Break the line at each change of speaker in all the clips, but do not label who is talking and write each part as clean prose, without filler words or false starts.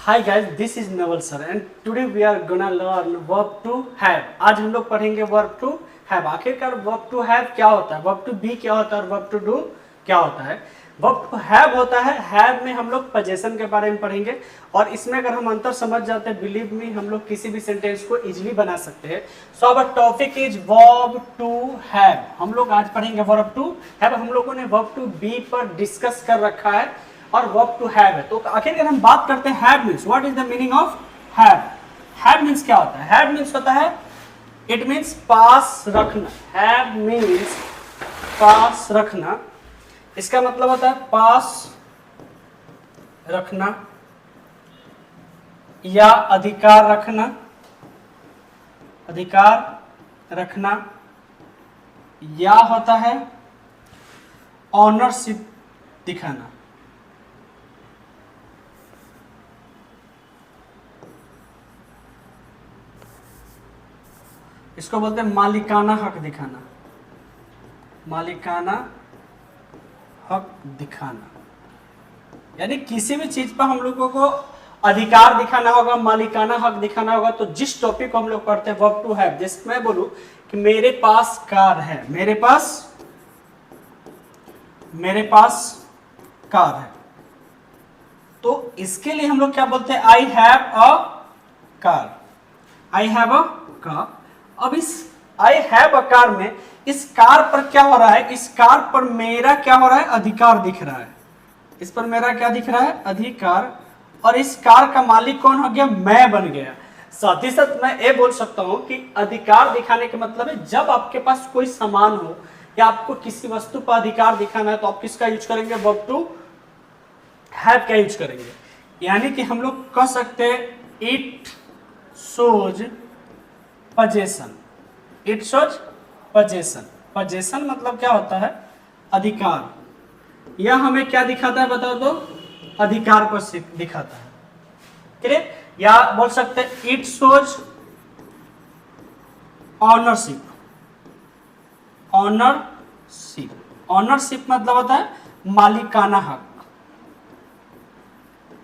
Hi guys, this is Naval sir and today we are gonna learn verb to have। आज हम लोग पढ़ेंगे verb to have। आखिरकार verb to have क्या होता है, verb to be क्या होता है और verb to do क्या होता है। verb to have होता है, have में हम लोग possession के बारे में पढ़ेंगे और इसमें अगर हम अंतर समझ जाते हैं, believe me, हम लोग किसी भी सेंटेंस को इजीली बना सकते हैं। So our topic is verb to have। हम लोग आज पढ़ेंगे verb to have। हम लोगों ने verb to be पर डिस्कस कर रखा है और वर्ब टू हैव है। तो आखिर हम बात करते हैं have means, what is the meaning of have. Have means क्या होता है? हैव मीन्स होता है, इट मीन्स पास रखना। हैव मीन्स पास रखना, इसका मतलब होता है पास रखना या अधिकार रखना, अधिकार रखना, या होता है ऑनरशिप दिखाना। इसको बोलते हैं मालिकाना हक दिखाना, मालिकाना हक दिखाना। यानी किसी भी चीज पर हम लोगों को अधिकार दिखाना होगा, मालिकाना हक दिखाना होगा। तो जिस टॉपिक को हम लोग पढ़ते हैं वर्ब टू हैव, जैसे मैं बोलूं कि मेरे पास कार है, मेरे पास कार है, तो इसके लिए हम लोग क्या बोलते हैं? I have a car, I have a car. अब इस आई हैव अ कार में इस कार पर क्या हो रहा है? इस कार पर मेरा क्या हो रहा है? अधिकार दिख रहा है। इस पर मेरा क्या दिख रहा है? अधिकार। और इस कार का मालिक कौन हो गया? मैं बन गया। साथ ही साथ मैं ये बोल सकता हूं कि अधिकार दिखाने का मतलब है जब आपके पास कोई सामान हो या आपको किसी वस्तु पर अधिकार दिखाना है तो आप किसका यूज करेंगे? वर्ब टू हैव का यूज करेंगे। यानी कि हम लोग कह सकते हैं it shows possession, it shows possession। possession मतलब क्या होता है? अधिकार। यह हमें क्या दिखाता है बता दो? अधिकार को दिखाता है। ठीक, या बोल सकते हैं it shows ownership, ownership, ownership मतलब होता है मालिकाना हक,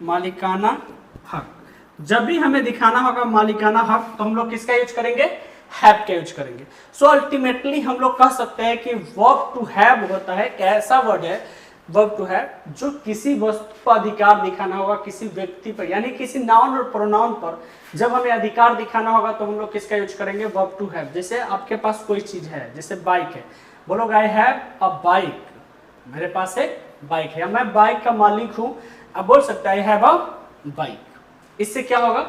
मालिकाना हक। जब भी हमें दिखाना होगा मालिकाना हक तो हम लोग किसका यूज करेंगे? हैव का यूज करेंगे। सो अल्टीमेटली हम लोग कह सकते हैं कि वर्ब टू हैव होता है ऐसा वर्ड है, वर्ब टू हैव, जो किसी वस्तु पर अधिकार दिखाना होगा, किसी व्यक्ति पर, यानी किसी नाउन और प्रोनाउन पर जब हमें अधिकार दिखाना होगा तो हम लोग किसका यूज करेंगे? Verb to have. जैसे आपके पास कोई चीज है, जैसे बाइक है, बोलोगे आई हैव अ बाइक, मेरे पास एक बाइक है, मैं बाइक का मालिक हूं। अब बोल सकते हैं आई हैव अ बाइक। इससे क्या होगा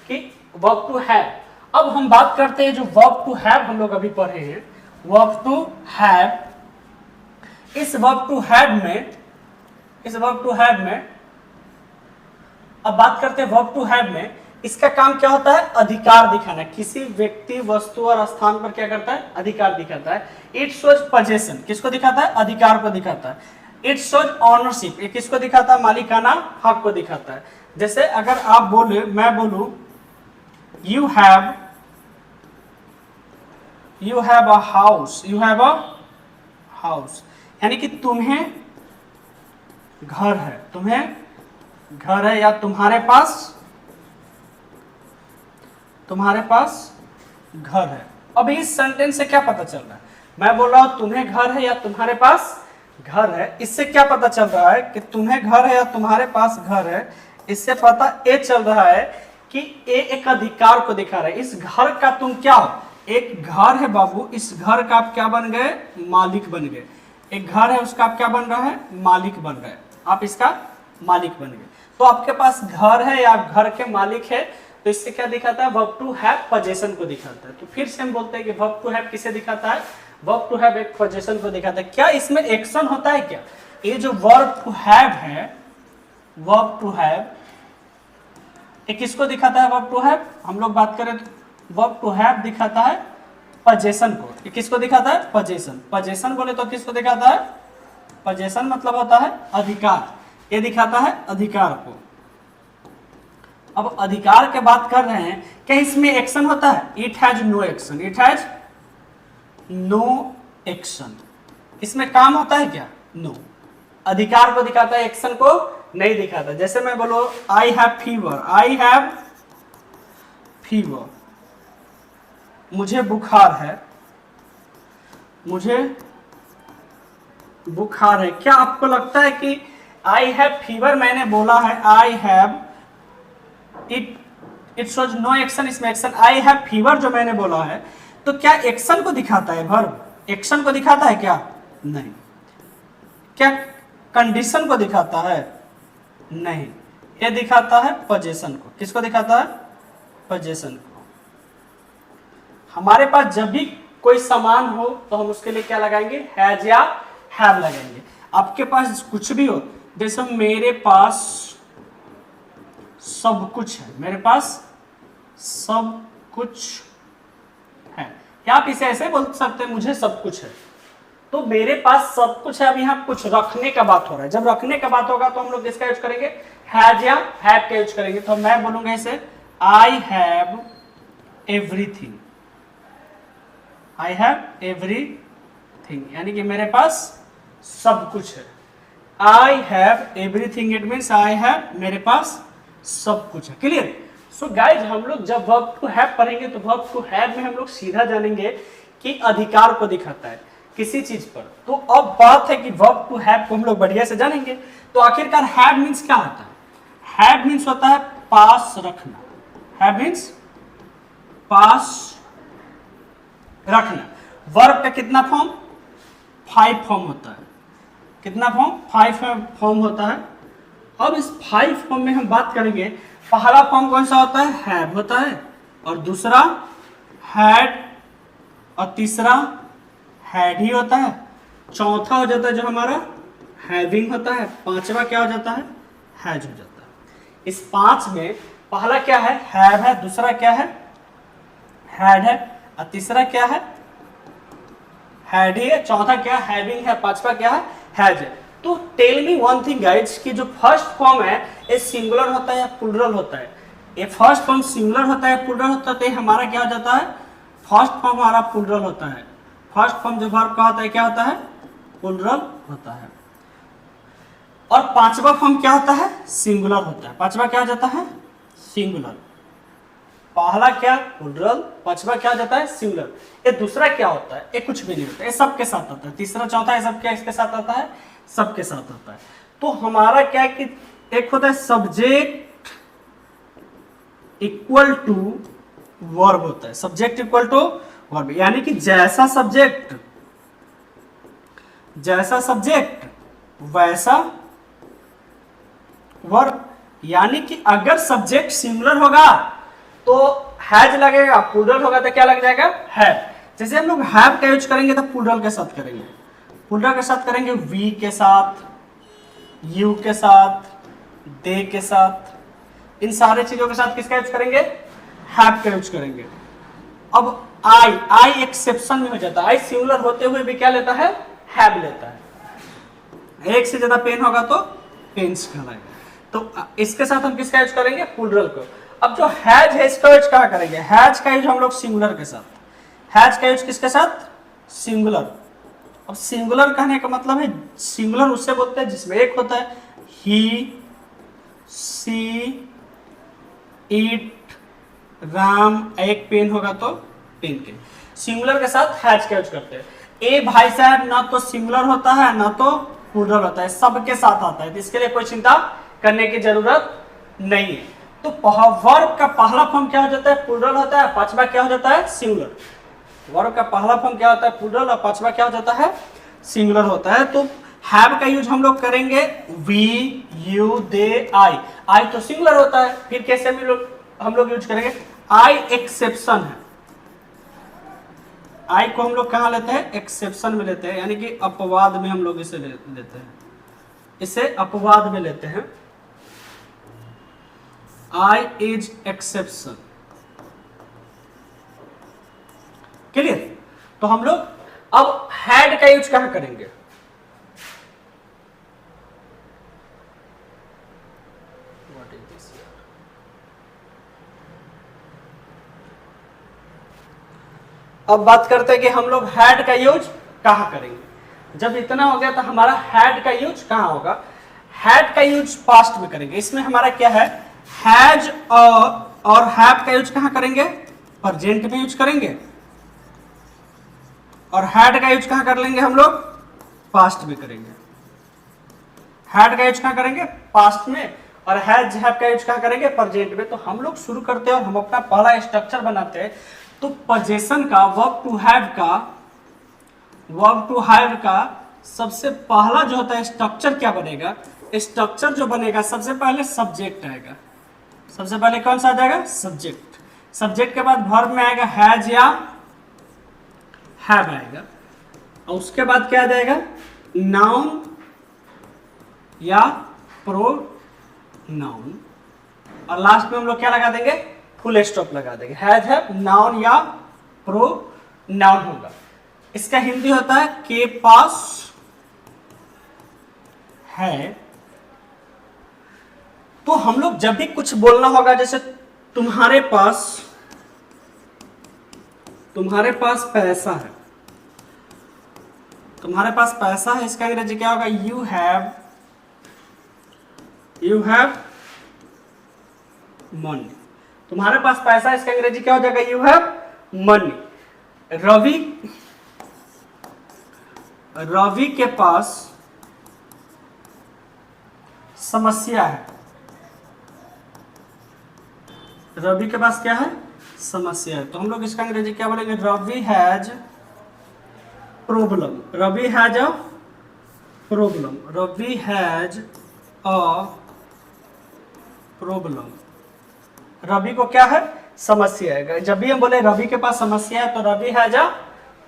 कि वर्ब टू हैव। अब हम बात करते हैं जो वर्ब टू हैव हम लोग अभी पढ़े हैं, वर्ब टू हैव। इस वर्ब टू हैव में अब बात करते हैं वर्ब टू हैव में इसका काम क्या होता है? अधिकार दिखाना। किसी व्यक्ति, वस्तु और स्थान पर क्या करता है? अधिकार दिखाता है। इट शोज possession, किसको दिखाता है? अधिकार को दिखाता है। इट शोज ऑनरशिप, ये किसको दिखाता है? मालिकाना हक को दिखाता है। जैसे अगर आप बोले, मैं बोलूं you have a house, you have a house, यानी कि तुम्हें घर है, तुम्हें घर है या तुम्हारे पास घर है। अब इस सेंटेंस से क्या पता चल रहा है? मैं बोल रहा हूं तुम्हें घर है या तुम्हारे पास घर है, इससे क्या पता चल रहा है कि तुम्हें घर है या तुम्हारे पास घर है? इससे पता ये चल रहा है कि ये एक अधिकार को दिखा रहा है। इस घर का तुम क्या हो? एक घर है बाबू, इस घर का आप क्या बन गए? मालिक बन गए। एक घर है, उसका आप क्या बन रहा है? मालिक बन रहे हैं, आप इसका मालिक बन गए। तो आपके पास घर है या आप घर के मालिक है, तो इससे क्या दिखाता है? वर्ब टू हैव पोजेशन को दिखाता है। तो फिर से हम बोलते हैं कि वर्ब टू हैव किसे दिखाता है? वर्ब टू हैव एक पोजेशन को दिखाता है। क्या इसमें एक्शन होता है क्या? ये जो वर्ब टू हैव है, वर्ब टू हैव ये किसको दिखाता है? वर्ब टू हैव हम लोग बात करें तो वर्ब टू हैव दिखाता है पोजेशन को। ये किसको दिखाता है? पोजेशन। पोजेशन बोले तो किसको दिखाता है? पोजेशन मतलब होता है अधिकार, ये दिखाता है अधिकार को। अब अधिकार के बात कर रहे हैं, क्या इसमें एक्शन होता है? It has no action, it has no action. इसमें काम होता है क्या? नो। अधिकार को दिखाता है, एक्शन को नहीं दिखाता। जैसे मैं बोलो आई have fever, I have fever, मुझे बुखार है, मुझे बुखार है। क्या आपको लगता है कि आई हैव फीवर मैंने बोला है, I have, it shows no action, इसमें एक्शन, आई हैव फीवर जो मैंने बोला है, तो क्या एक्शन को दिखाता है? वर्ब एक्शन को दिखाता है क्या? नहीं। क्या कंडीशन को दिखाता है? नहीं। ये दिखाता है पोजीशन को। किसको दिखाता है? पोजीशन को। हमारे पास जब भी कोई सामान हो तो हम उसके लिए क्या लगाएंगे? हैज या हैव लगाएंगे। आपके पास कुछ भी हो, जैसे मेरे पास सब कुछ है, मेरे पास सब कुछ है, क्या आप इसे ऐसे बोल सकते हैं मुझे सब कुछ है? तो मेरे पास सब कुछ है। अब यहाँ कुछ रखने का बात हो रहा है। जब रखने का बात होगा तो हम लोग किसका यूज करेंगे? हैज या हैव का यूज करेंगे। तो मैं बोलूंगा इसे I have everything, I have everything, यानी कि मेरे पास सब कुछ है। I have everything, it means I have, मेरे पास सब कुछ है। क्लियर? सो गाइज, हम लोग जब वर्ब टू हैव पढ़ेंगे तो वर्ब टू हैव में हम लोग सीधा जानेंगे कि अधिकार को दिखाता है किसी चीज पर। तो अब बात है कि वर्ब टू हैव को हम लोग बढ़िया से जानेंगे। तो आखिरकार हैव मीन्स क्या होता है? हैव मीन्स होता है पास रखना। हैव मीन्स पास रखना। वर्ब का कितना फॉर्म? 5 फॉर्म होता है। कितना फॉर्म? 5 फॉर्म होता है। अब इस 5 फॉर्म में हम बात करेंगे, पहला फॉर्म कौन सा होता है? हैव होता है, और दूसरा हैड, और तीसरा हैड ही होता है, चौथा हो जाता है जो हमारा हैविंग होता है, पांचवा क्या हो जाता है? हैज हो जाता है। इस 5 में पहला क्या है? हैव है, दूसरा क्या है? हैड है, और तीसरा क्या है? हैड ही है, चौथा क्या? हैविंग है, पांचवा क्या है? हैज है। तो tell me one thing guys, कि जो फर्स्ट फॉर्म है ये सिंगुलर होता है या प्लूरल होता है? ये फर्स्ट फॉर्म सिंगुलर होता है, प्लूरल होता है, तो हमारा क्या हो जाता है? फर्स्ट फॉर्म हमारा प्लूरल होता है। फर्स्ट फॉर्म जो वर्ब का होता है क्या होता है? प्लूरल होता है। और पांचवा फॉर्म क्या होता है? सिंगुलर होता है। पांचवा क्या हो जाता है? सिंगुलर। पहला क्या? प्लूरल, पांचवा क्या हो जाता है? सिंगुलर। ये दूसरा क्या होता है? ये कुछ भी नहीं होता, ये सबके साथ आता है। तीसरा चौथा ये सब क्या इसके साथ आता है? सबके साथ आता है। तो हमारा क्या है कि एक होता है सब्जेक्ट इक्वल टू वर्ब होता है। सब्जेक्ट इक्वल टू वर्ब, यानी कि जैसा सब्जेक्ट वैसा वर्ब। यानी कि अगर सब्जेक्ट सिंगुलर होगा तो हैज लगेगा, प्लूरल होगा तो क्या लग जाएगा? हैव। जैसे हम लोग हैव का यूज करेंगे तो प्लूरल के साथ करेंगे। प्लूरल के साथ करेंगे वी के साथ, यू के साथ, दे के साथ, इन सारे चीजों के साथ किसका यूज करेंगे? हैव का यूज करेंगे। अब आई एक्सेप्शन में हो जाता है। आई सिंगुलर होते हुए भी क्या लेता है? हैव लेता है। एक से ज्यादा पेन होगा तो पेन्स कहलाएगा। तो इसके साथ हम किसका यूज करेंगे? प्लूरल को। अब जो हैज है इसका यूज कहाँ करेंगे? हैज का यूज हम लोग सिंगुलर के साथ। हैज का यूज किसके साथ? सिंगुलर। अब सिंगुलर कहने का मतलब है, सिंगुलर उससे बोलते हैं जिसमें एक होता है ही, सी, इट, राम, एक पेन होगा तो पेन के। सिंगुलर के साथ हैज का यूज करते हैं। ए भाई साहब ना तो सिंगुलर होता है ना तो प्लूरल होता है, सबके साथ आता है। तो इसके लिए कोई चिंता करने की जरूरत नहीं है। तो वर्ब का पहला फॉर्म क्या हो जाता है? प्लूरल होता है, पांचवा क्या हो जाता है? सिंगुलर। वर्ब का पहला फॉर्म क्या होता है? प्लूरल, और पांचवा क्या हो जाता है? सिंगुलर होता है। तो हैव का यूज हम लोग करेंगे वी, यू, दे, आई। आई तो सिंगुलर होता है, फिर कैसे हम लोग यूज करेंगे? आई एक्सेप्शन है। आई को हम लोग कहाँ लेते हैं? एक्सेप्शन में लेते हैं, यानी कि अपवाद में हम लोग इसे लेते हैं। इसे अपवाद में लेते हैं। I is exception. क्लियर? तो हम लोग अब हैड का यूज कहां करेंगे? अब बात करते हैं कि हम लोग हैड का यूज कहां करेंगे। जब इतना हो गया तो हमारा हैड का यूज कहां होगा? हैड का यूज पास्ट में करेंगे। इसमें हमारा क्या है, हैज और हैव का यूज कहां करेंगे, प्रेजेंट में यूज करेंगे, और हैड का यूज कहां कर लेंगे हम लोग, पास्ट में करेंगे। हैड का यूज कहां करेंगे, पास्ट में, और हैज हैव का यूज कहां करेंगे, प्रेजेंट में। तो हम लोग शुरू करते हैं और हम अपना पहला स्ट्रक्चर बनाते हैं। तो पोजेशन का, वर्ब टू हैव का सबसे पहला जो होता है स्ट्रक्चर क्या बनेगा, स्ट्रक्चर जो बनेगा सबसे पहले सब्जेक्ट आएगा। सबसे पहले कौन सा आ जाएगा, सब्जेक्ट। सब्जेक्ट के बाद वर्ब में आएगा हैज या हैव आएगा, और उसके बाद क्या आ जाएगा, नाउन या प्रोनाउन, और लास्ट में हम लोग क्या लगा देंगे, फुल स्टॉप लगा देंगे। हैज हैव नाउन या प्रोनाउन होगा। इसका हिंदी होता है के पास है। तो हम लोग जब भी कुछ बोलना होगा, जैसे तुम्हारे पास पैसा है, तुम्हारे पास पैसा है, इसका अंग्रेजी क्या होगा, यू हैव मनी। तुम्हारे पास पैसा है, इसका अंग्रेजी क्या हो जाएगा, यू हैव मनी। रवि के पास समस्या है, रवि के पास क्या है, समस्या है। तो हम लोग इसका अंग्रेजी क्या बोलेंगे, Ravi has problem. Ravi has a problem, Ravi has a problem. Ravi को क्या है, समस्या है। जब भी हम बोले रवि के पास समस्या है, तो Ravi has a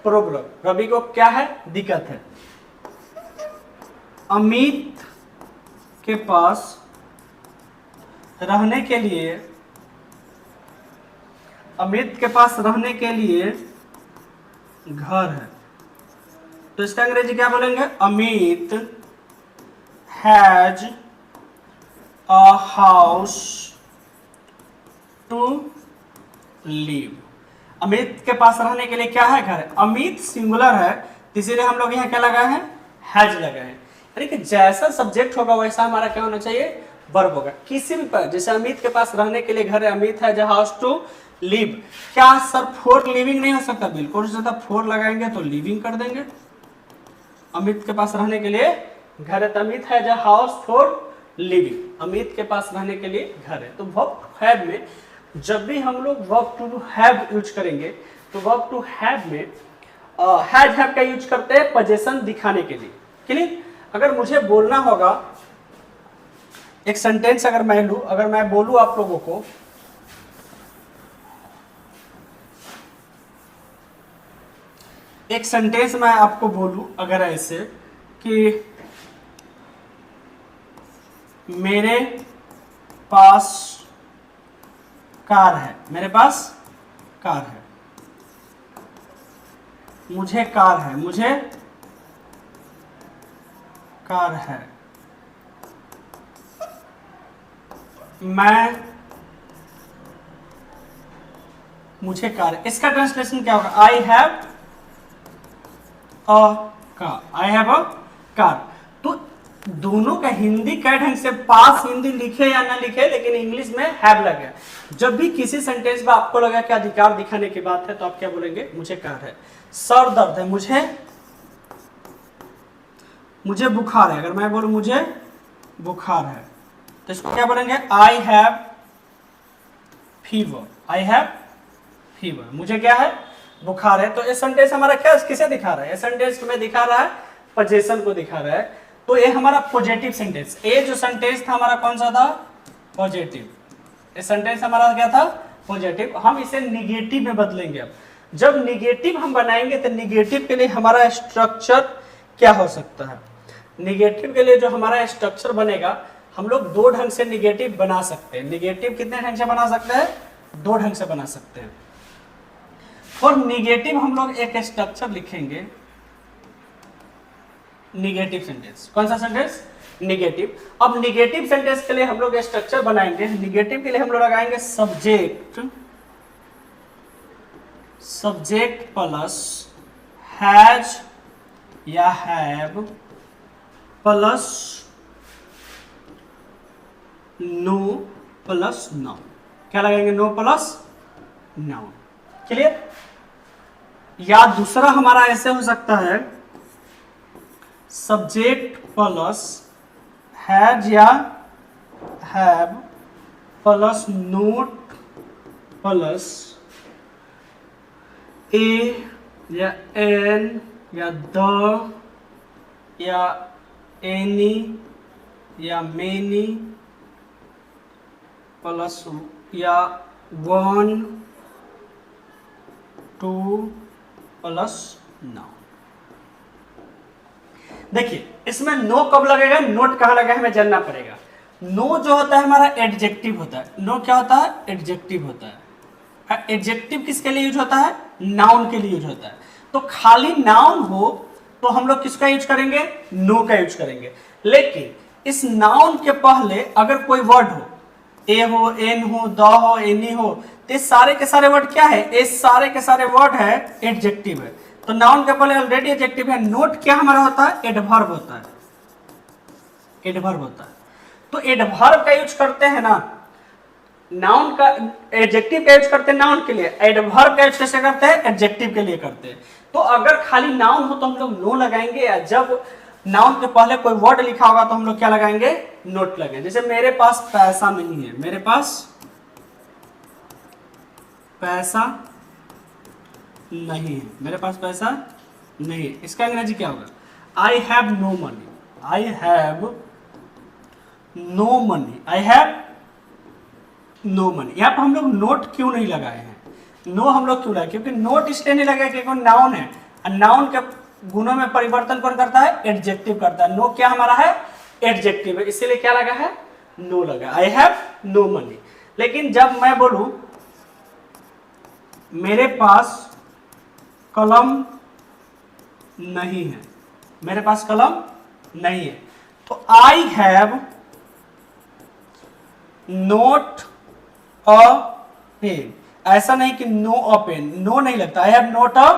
problem, Ravi को क्या है, दिक्कत है। अमित के पास रहने के लिए, अमित के पास रहने के लिए घर है। तो इसका अंग्रेजी क्या बोलेंगे, Amit has a house to live. Amit के पास रहने के लिए क्या है, घर है। अमित सिंगुलर है, इसीलिए हम लोग यहाँ क्या लगाए हैं, हैज लगाए हैं। यानी कि जैसा सब्जेक्ट होगा वैसा हमारा क्या होना चाहिए, वर्ब होगा। किसी भी पर, जैसे अमित के पास रहने के लिए घर है, Amit has a house to live. क्या सर फॉर लिविंग नहीं हो सकता, बिल्कुल हो सकता। फॉर लगाएंगे तो लिविंग कर देंगे। अमित के पास रहने के लिए घर है, तो Amit has a house for living, Amit के पास रहने के लिए घर है। तो वर्ब टू हैव में जब भी हम लोग वर्ब टू हैव यूज करेंगे, तो वर्ब टू हैव में हैज हैव का यूज करते हैं पोजीशन दिखाने के लिए। क्लियर। अगर मुझे बोलना होगा एक सेंटेंस, अगर मैं लूं, अगर मैं बोलूं आप लोगों को, एक सेंटेंस मैं आपको बोलूं अगर ऐसे कि मेरे पास कार है, मेरे पास कार है, मुझे कार है, मुझे कार है, मुझे कार। इसका ट्रांसलेशन क्या होगा, I have a car, I have a car. तो दोनों का हिंदी कई ढंग से, पास हिंदी लिखे या ना लिखे, लेकिन इंग्लिश में हैव लगे। जब भी किसी सेंटेंस में आपको लगा कि अधिकार दिखाने की बात है, तो आप क्या बोलेंगे, मुझे कार है। सर दर्द है, मुझे बुखार है। अगर मैं बोलूं मुझे बुखार है, तो इसको क्या बोलेंगे, आई have fever, I have fever, मुझे क्या है, बुखार है। तो ये सेंटेंस हमारा क्या किसे दिखा रहा है, ये सेंटेंस में दिखा रहा है पोजीशन को दिखा रहा है। तो ये हमारा पॉजिटिव सेंटेंस, ये जो सेंटेंस था हमारा कौन सा था, पॉजिटिव। ये सेंटेंस हमारा क्या था, पॉजिटिव। हम इसे निगेटिव में बदलेंगे। अब जब निगेटिव हम बनाएंगे, तो निगेटिव के लिए हमारा स्ट्रक्चर क्या हो सकता है, निगेटिव के लिए जो हमारा स्ट्रक्चर बनेगा, हम लोग दो ढंग से निगेटिव बना सकते हैं। निगेटिव कितने ढंग से बना सकते हैं, दो ढंग से बना सकते हैं। फॉर निगेटिव हम लोग एक स्ट्रक्चर लिखेंगे, निगेटिव सेंटेंस। कौन सा सेंटेंस, निगेटिव। अब निगेटिव सेंटेंस के लिए हम लोग स्ट्रक्चर बनाएंगे। निगेटिव के लिए हम लोग लगाएंगे सब्जेक्ट प्लस हैज या have plus no plus noun. क्या लगाएंगे? No plus noun. क्लियर? या दूसरा हमारा ऐसे हो सकता है सब्जेक्ट प्लस हैज या have plus not plus a या एन या द या एनी या मेनी प्लस या वन टू प्लस नाउन। देखिए इसमें नो कब लगेगा, नोट कहाँ लगा है हमें जानना पड़ेगा। नो जो होता है हमारा एडजेक्टिव होता है। नो क्या होता है? एडजेक्टिव होता है। एडजेक्टिव किसके लिए यूज होता है? नाउन के लिए यूज होता है। तो खाली नाउन हो तो हम लोग किसका यूज करेंगे? नो का यूज करेंगे। लेकिन इस नाउन के पहले अगर कोई वर्ड हो, ए हो, एन हो, द हो, एनी हो, तो ये सारे के सारे वर्ड क्या है? ये सारे के सारे वर्ड है एडजेक्टिव है। तो नाउन के पहले ऑलरेडी एडजेक्टिव है। नोट क्या हमारा होता है? एडवर्ब होता है। एडवर्ब होता है। तो एडवर्ब का यूज करते हैं ना, नाउन का एडजेक्टिव का यूज करते हैं नाउन के लिए, एडवर्ब का यूज कैसे करते हैं? एडजेक्टिव के लिए करते हैं। तो अगर खाली नाउन हो तो हम लोग नो लगाएंगे, या जब नाउन के पहले कोई वर्ड लिखा होगा तो हम लोग क्या लगाएंगे? नोट लगाएंगे। जैसे मेरे पास पैसा नहीं है, मेरे पास पैसा नहीं है, मेरे पास पैसा नहीं है, इसका अंग्रेजी क्या होगा? I have no money. I have no money. I have no money. यहाँ पर हम लोग नोट क्यों नहीं लगाए हैं? नो हम लोग क्यों लगाए? क्योंकि नोट इसलिए नहीं लगाए क्योंकि नाउन है, और नाउन के गुणों में परिवर्तन कौन करता है? एडजेक्टिव करता है। नो क्या हमारा है? एडजेक्टिव है, इसीलिए क्या लगा है? नो लगा। I have no money. लेकिन जब मैं बोलूं मेरे पास कलम नहीं है, मेरे पास कलम नहीं है, तो I have not a pen. ऐसा नहीं कि नो अ पेन, नो नहीं लगता, I have not a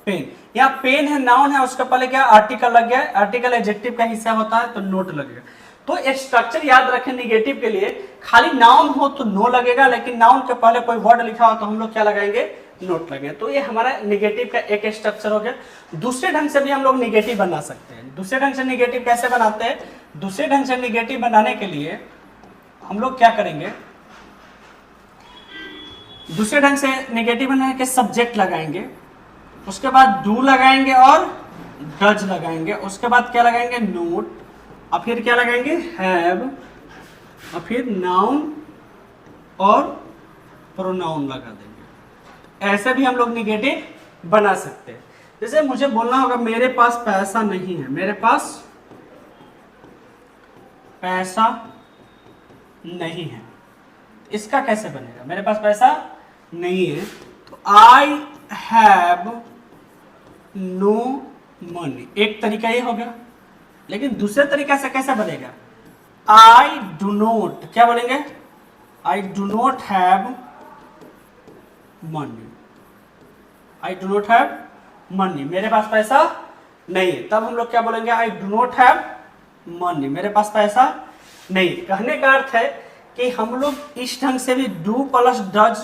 pen. यहाँ पेन है, नाउन है, उसके पहले क्या आर्टिकल लग गया, आर्टिकल एडजेक्टिव का हिस्सा होता है तो नोट लगेगा। तो एक स्ट्रक्चर याद रखें निगेटिव के लिए, खाली नाउन हो तो नो लगेगा, लेकिन नाउन के पहले कोई वर्ड लिखा हो तो हम लोग क्या लगाएंगे? नोट लगेगा। तो ये हमारा निगेटिव का एक स्ट्रक्चर हो गया। दूसरे ढंग से भी हम लोग निगेटिव बना सकते हैं। दूसरे ढंग से निगेटिव कैसे बनाते हैं? दूसरे ढंग से निगेटिव बनाने के लिए हम लोग क्या करेंगे? दूसरे ढंग से निगेटिव बनाने के सब्जेक्ट लगाएंगे, उसके बाद डू लगाएंगे और डज लगाएंगे, उसके बाद क्या लगाएंगे? नोट, और फिर क्या लगाएंगे? हैव, और फिर नाउन और प्रोनाउन लगा देंगे। ऐसे भी हम लोग निगेटिव बना सकते हैं। जैसे मुझे बोलना होगा मेरे पास पैसा नहीं है, मेरे पास पैसा नहीं है, इसका कैसे बनेगा? मेरे पास पैसा नहीं है तो आई हैव नो मनी, एक तरीका ये हो गया। लेकिन दूसरे तरीका से कैसे बनेगा? आई डू नोट, क्या बोलेंगे? I do not have money. I do not have money, मेरे पास पैसा नहीं है, तब हम लोग क्या बोलेंगे? I do not have money, मेरे पास पैसा नहीं। कहने का अर्थ है कि हम लोग इस ढंग से भी do plus does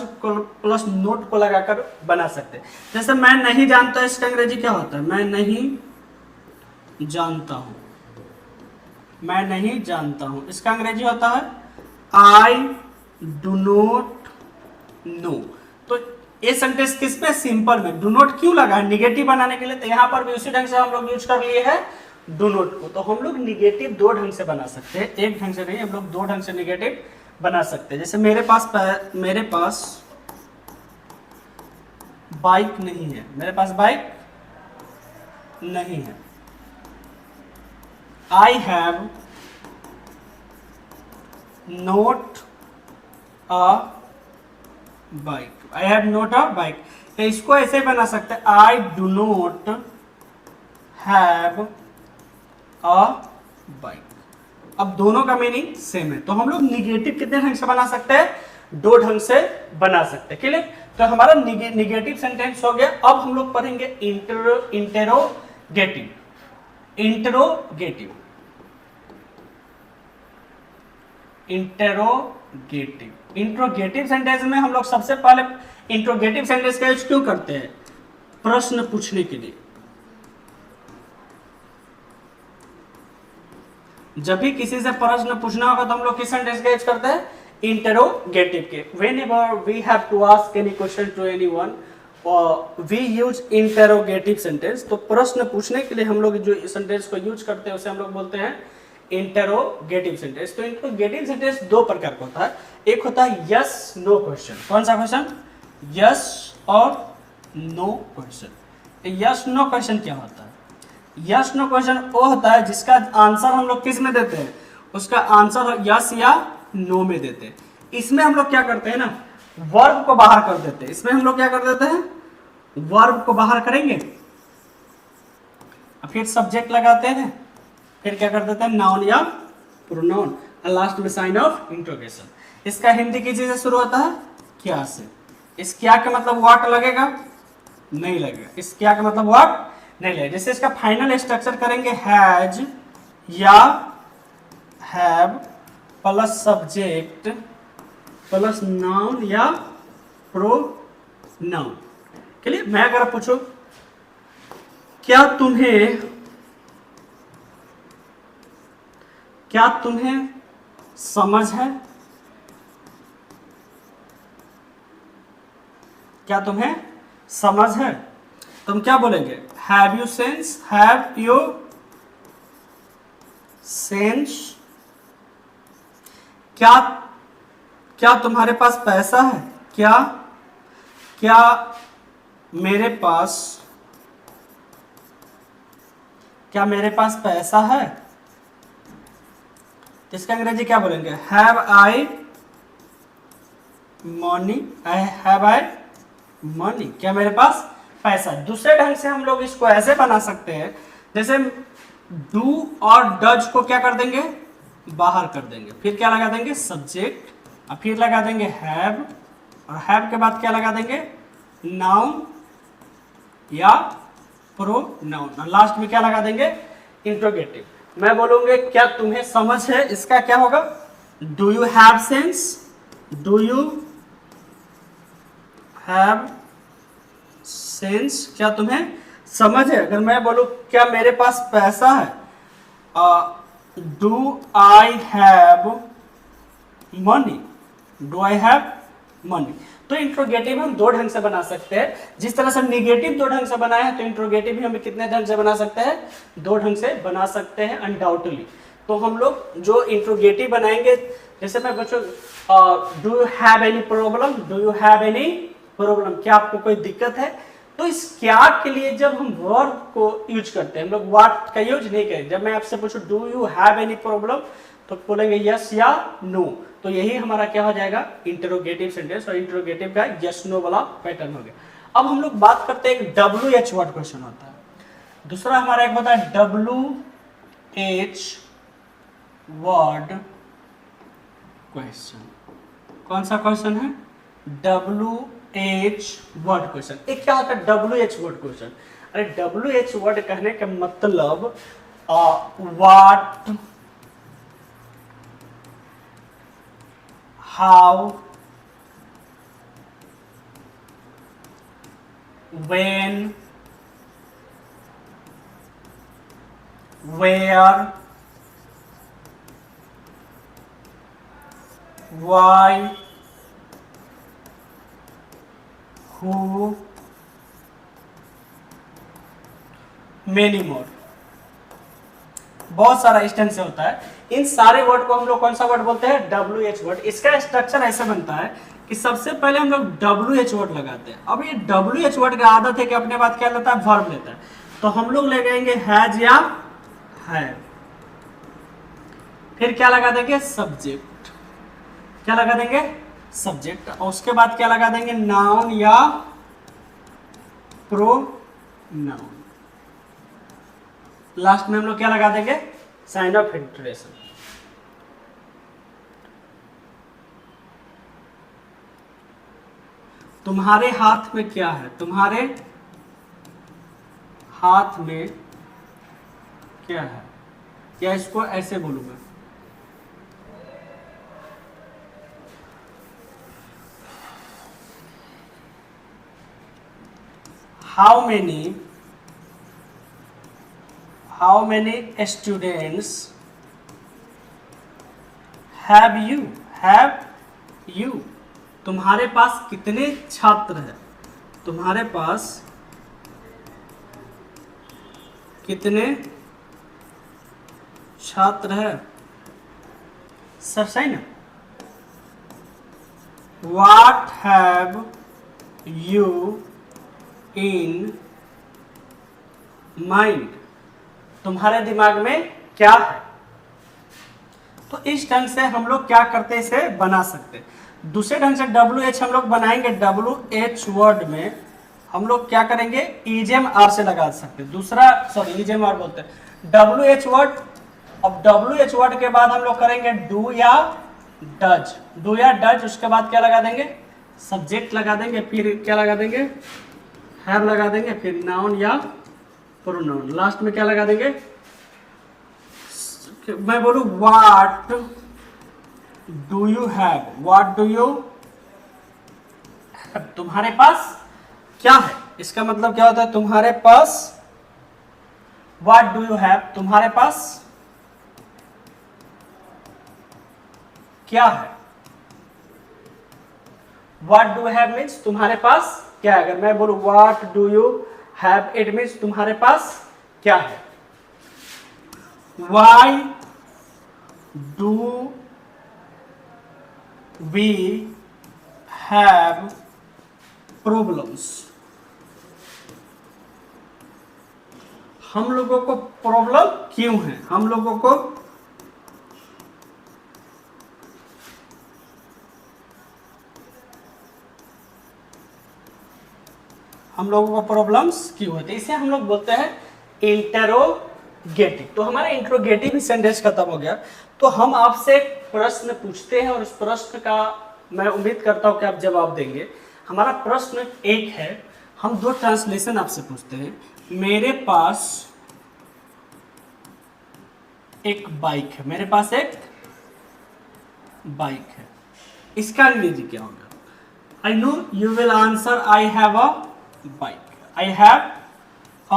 plus note को लगाकर बना सकते हैं। जैसे मैं नहीं जानता, इसका अंग्रेजी क्या होता है? मैं नहीं जानता हूं, मैं नहीं जानता हूं, इसका अंग्रेजी होता है आई डू नोट नो। तो ये सेंटेंस किस पे? सिंपल में। डू नोट क्यों लगा है? निगेटिव बनाने के लिए। तो यहाँ पर भी उसी ढंग से हम लोग यूज कर लिए है डू नोट को। तो हम लोग निगेटिव दो ढंग से बना सकते हैं, एक ढंग से नहीं, हम लोग दो ढंग से निगेटिव बना सकते हैं। जैसे मेरे पास बाइक नहीं है, मेरे पास बाइक नहीं है। I have not a bike, I have not a bike. तो इसको ऐसे बना सकते हैं, I do not have a bike. अब दोनों का मीनिंग सेम है। तो हम लोग निगेटिव कितने ढंग से बना सकते हैं? दो ढंग से बना सकते हैं। क्लियर? तो हमारा निगेटिव सेंटेंस हो गया। अब हम लोग पढ़ेंगे interrogative. Interrogative interrogative. Interrogative sentence में हम लोग सबसे पहले इंट्रोगेटिव सेंटेंस का यूज क्यों करते हैं? प्रश्न पूछने के लिए। जब भी किसी से प्रश्न पूछना होगा तो हम लोग किस सेंटेंस का यूज करते हैं? इंटेरोगेटिव के। whenever we have to ask any question to anyone we use interrogative sentence। तो प्रश्न पूछने के लिए हम लोग जो सेंटेंस को यूज करते हैं उसे हम लोग बोलते हैं इंटेरोगेटिव सेंटेंस। तो इंटेरोगेटिव सेंटेंस दो प्रकार का होता है। एक होता है यस नो क्वेश्चन। कौन सा क्वेश्चन? यस और no question. Yes no question क्या होता है? यस नो क्वेश्चन वो होता है जिसका आंसर हम लोग किस में देते हैं? उसका आंसर यस या नो में देते हैं। इसमें हम लोग क्या करते हैं ना, वर्ब को बाहर कर देते हैं। इसमें हम लोग क्या कर देते हैं? वर्ब को बाहर करेंगे, फिर सब्जेक्ट लगाते हैं, फिर क्या कर देते हैं? नाउन या प्रोनाउन, और लास्ट में साइन ऑफ इंट्रोगेशन। इसका हिंदी की चीज से शुरू होता है क्या से। इस क्या का मतलब व्हाट लगेगा? नहीं लगेगा। इस क्या का मतलब व्हाट नहीं लगेगा। जैसे इसका फाइनल स्ट्रक्चर करेंगे हैज या have plus subject plus noun या प्रोनाउन। चलिए मैं अगर पूछूं क्या तुम्हें समझ है? क्या तुम्हें समझ है? तुम क्या बोलेंगे? Have you sense? Have you sense? क्या तुम्हारे पास पैसा है? क्या मेरे पास पैसा है? इसका अंग्रेजी क्या बोलेंगे? Have I money? Have I money? क्या मेरे पास पैसा? दूसरे ढंग से हम लोग इसको ऐसे बना सकते हैं, जैसे डू और डज को क्या कर देंगे? बाहर कर देंगे। फिर क्या लगा देंगे? सब्जेक्ट, और फिर लगा देंगे हैव, और हैव के बाद क्या लगा देंगे? नाउन या प्रोनाउन, और लास्ट में क्या लगा देंगे? इंट्रोगेटिव। मैं बोलूंगे क्या तुम्हें समझ है? इसका क्या होगा? Do you have sense? Do you have sense? क्या तुम्हें समझ है? अगर मैं बोलूं क्या मेरे पास पैसा है? Do I have money? Do I have money? तो इंट्रोगेटिव हम दो ढंग से बना सकते हैं। जिस तरह से निगेटिव दो ढंग से बनाए हैं, तो इंट्रोगेटिव भी हम कितने ढंग से बना सकते हैं? दो ढंग से बना सकते हैं अनडाउटली। तो हम लोग जो इंट्रोगेटिव बनाएंगे, जैसे मैं बच्चों do you have any problem? Do you have any problem? क्या आपको कोई दिक्कत है? तो इस क्या के लिए जब हम वर्ब को यूज करते हैं, हम लोग व्हाट का यूज नहीं करें। जब मैं आपसे पूछूं do you have any problem, तो बोलेंगे यस या नो। तो यही हमारा क्या हो जाएगा? Interrogative sentence. और इंटरोगेटिव का यस नो वाला पैटर्न हो गया। अब हम लोग बात करते हैं, एक WH वर्ड क्वेश्चन होता है, दूसरा हमारा एक होता है WH वर्ड क्वेश्चन। कौन सा क्वेश्चन है? WH word question. एक क्या होता है WH वर्ड क्वेश्चन? अरे WH वर्ड कहने का मतलब what, how, when, where, why, who, many more। बहुत सारा इंस्टेंस से होता है। इन सारे वर्ड को हम लोग कौन सा वर्ड बोलते हैं? WH word. इसका स्ट्रक्चर ऐसे बनता है कि सबसे पहले हम लोग WH वर्ड लगाते हैं। अब ये WH वर्ड का आदत है कि अपने बाद क्या लेता है? वर्ब लेता है। तो हम लोग लगाएंगे हैज या हैव, फिर क्या लगा देंगे? सब्जेक्ट। क्या लगा देंगे? सब्जेक्ट। और उसके बाद क्या लगा देंगे? नाउन या प्रोनाउन। लास्ट में हम लोग क्या लगा देंगे? Sign of interrogation. तुम्हारे हाथ में क्या है? तुम्हारे हाथ में क्या है? या इसको ऐसे बोलूंगा, how many students have you, तुम्हारे पास कितने छात्र हैं, तुम्हारे पास कितने छात्र है। सर सही ना। What have you in mind, तुम्हारे दिमाग में क्या है। तो इस ढंग से हम लोग क्या करते हैं, इसे बना सकते हैं। दूसरे ढंग से WH हम लोग बनाएंगे। WH वर्ड में हम लोग क्या करेंगे, ईजेम आर से लगा सकते हैं। दूसरा ईजेम आर बोलते हैं WH वर्ड। अब WH वर्ड के बाद हम लोग करेंगे डू या डज, उसके बाद क्या लगा देंगे, सब्जेक्ट लगा देंगे, फिर क्या लगा देंगे, हैव लगा देंगे, फिर नाउन या प्रोनाउन, लास्ट में क्या लगा देंगे। मैं बोलूं व्हाट डू यू हैव, तुम्हारे पास क्या है, इसका मतलब क्या होता है, तुम्हारे पास, व्हाट डू यू हैव, तुम्हारे पास क्या है। व्हाट डू हैव मीन्स तुम्हारे पास क्या है। अगर मैं बोलूं what do you have, it means तुम्हारे पास क्या है। Why do we have problems, हम लोगों को प्रॉब्लम क्यों है, हम लोगों को प्रॉब्लम्स क्यों होते हैं, इसे हम लोग बोलते हैं इंटरोगेटिव। तो हमारा इंट्रोगेटिव सेंटेंस खत्म हो गया। तो हम आपसे एक प्रश्न पूछते हैं और उस प्रश्न का मैं उम्मीद करता हूं कि आप जवाब देंगे। हमारा प्रश्न एक है, हम दो ट्रांसलेशन आपसे पूछते हैं। मेरे पास एक बाइक है, मेरे पास एक बाइक है, इसका अंग्रेजी क्या होगा। I know you will answer I have a bike, I have a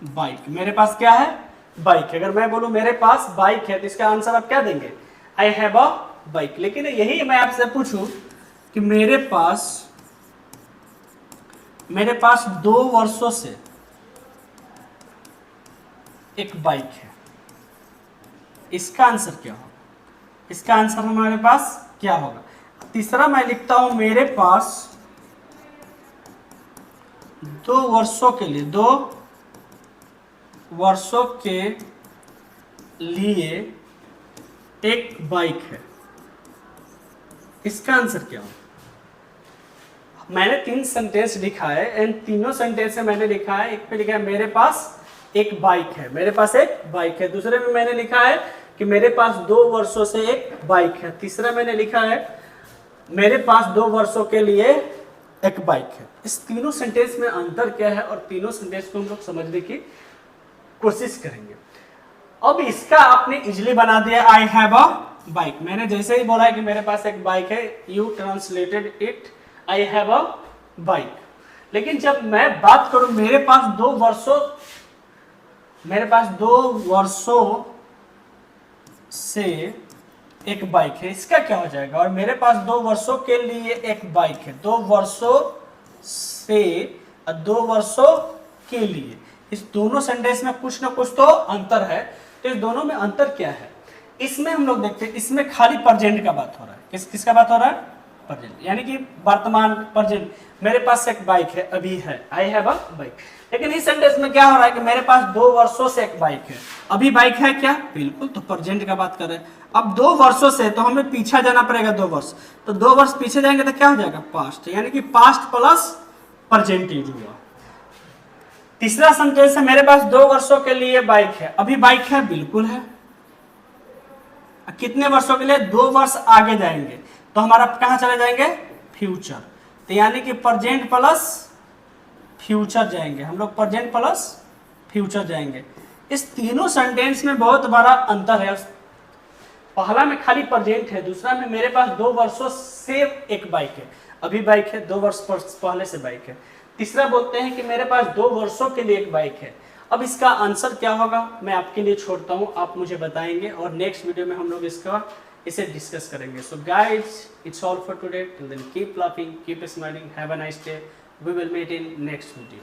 bike, मेरे पास क्या है, बाइक। अगर मैं बोलूं मेरे पास बाइक है तो इसका आंसर आप क्या देंगे, आई हैव अ बाइक। लेकिन यही मैं आपसे पूछूं कि मेरे पास 2 वर्षों से एक बाइक है, इसका आंसर क्या होगा, इसका आंसर हमारे पास क्या होगा। तीसरा मैं लिखता हूं मेरे पास 2 वर्षों के लिए, 2 वर्षों के लिए एक बाइक है, इसका आंसर क्या होगा। मैंने 3 सेंटेंस लिखा है, इन तीनों सेंटेंस में मैंने लिखा है, एक पे लिखा है मेरे पास एक बाइक है, मेरे पास एक बाइक है। दूसरे में मैंने लिखा है कि मेरे पास 2 वर्षों से एक बाइक है। तीसरा मैंने लिखा है मेरे पास 2 वर्षों के लिए एक बाइक है। इस तीनों सेंटेंस में अंतर क्या है और तीनों सेंटेंस को हम लोग समझने की कोशिश करेंगे। अब इसका आपने इजिली बना दिया, आई हैव अ बाइक। मैंने जैसे ही बोला है कि मेरे पास एक बाइक है, you translated it I have a bike. लेकिन जब मैं बात करूं मेरे पास 2 वर्षों से एक बाइक है, इसका क्या हो जाएगा। और मेरे पास 2 वर्षों के लिए एक बाइक है, 2 वर्षों से 2 वर्षों के लिए, इस दोनों सेंटेंस में कुछ ना कुछ तो अंतर है। तो इस दोनों में अंतर क्या है, इसमें हम लोग देखते हैं, इसमें खाली प्रेजेंट का बात हो रहा है। किसका बात हो रहा है, प्रेजेंट, यानी कि वर्तमान प्रेजेंट। मेरे पास एक बाइक है, अभी है, आई हैव अ बाइक। लेकिन इस सेंटेंस में क्या हो रहा है कि मेरे पास 2 वर्षों से एक बाइक है, अभी बाइक है क्या, बिल्कुल, तो प्रेजेंट का बात कर रहे हैं। अब 2 वर्षों से, तो हमें पीछे जाना पड़ेगा 2 वर्ष, तो 2 वर्ष पीछे जाएंगे तो क्या हो जाएगा, पास्ट, यानी कि पास्ट प्लस प्रेजेंट यूज हुआ। तीसरा सेंटेंस है मेरे पास 2 वर्षों के लिए बाइक है, अभी बाइक है, बिल्कुल है। कितने वर्षों के लिए, 2 वर्ष आगे जाएंगे तो हमारा कहां चले जाएंगे, फ्यूचर, तो यानी कि प्रेजेंट प्लस फ्यूचर जाएंगे हम लोग, प्रेजेंट प्लस फ्यूचर जाएंगे। इस तीनों सेंटेंस में बहुत बड़ा अंतर है। पहला में खाली प्रेजेंट है, दूसरा में मेरे पास 2 वर्षों से एक बाइक है, अभी बाइक है, 2 वर्ष पहले से बाइक है। तीसरा बोलते हैं कि मेरे पास 2 वर्षों के लिए एक बाइक है। अब इसका आंसर क्या होगा मैं आपके लिए छोड़ता हूँ, आप मुझे बताएंगे और नेक्स्ट वीडियो में हम लोग इसे डिस्कस करेंगे। So guys, it's all for today, till then keep laughing, keep smiling, have a nice day, we will meet in next video.